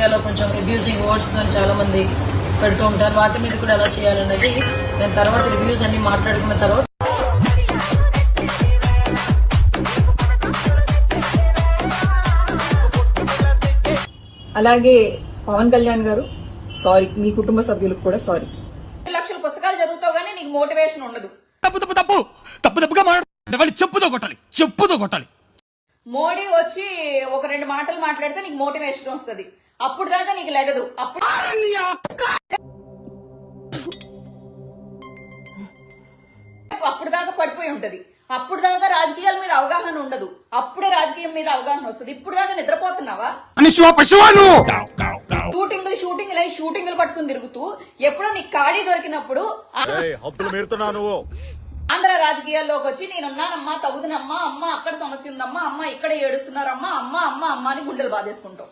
మీడియాలో కొంచెం abusing words చాలా మంది పెడుతూ ఉంటారు. వాటి మీద కూడా ఎలా చేయాలన్నది నేను తర్వాత రివ్యూస్ అన్ని మాట్లాడుకున్న తర్వాత అలాగే పవన్ కళ్యాణ్ గారు సారీ, మీ కుటుంబ సభ్యులకు కూడా సారీ. లక్షల పుస్తకాలు చదువుతావు గానీ నీకు మోటివేషన్ ఉండదు. చెప్పుతో కొట్టాలి. మోడీ వచ్చి ఒక 2 మాటలు మాట్లాడితే నీకు మోటివేషన్ వస్తుంది. అప్పుడు దాకా నీకు లెగదు. అప్పుడు దాకా పడిపోయి ఉంటది. అప్పుడు దాకా రాజకీయాల మీద అవగాహన ఉండదు. అప్పుడే రాజకీయం మీద అవగాహన వస్తుంది. ఇప్పుడు దాకా నిద్రపోతున్నావా? షూటింగ్లు పట్టుకుని తిరుగుతూ ఎప్పుడో నీకు ఖాళీ దొరికినప్పుడు ఆంధ్ర రాజకీయాల్లోకి వచ్చి నేనున్నానమ్మా, తగుదనమ్మా, అమ్మ అక్కడ సమస్య ఉందమ్మా, అమ్మ ఇక్కడ ఏడుస్తున్నారమ్మా, అమ్మ అమ్మ అమ్మ అని గుండెలు బాధేసుకుంటావు.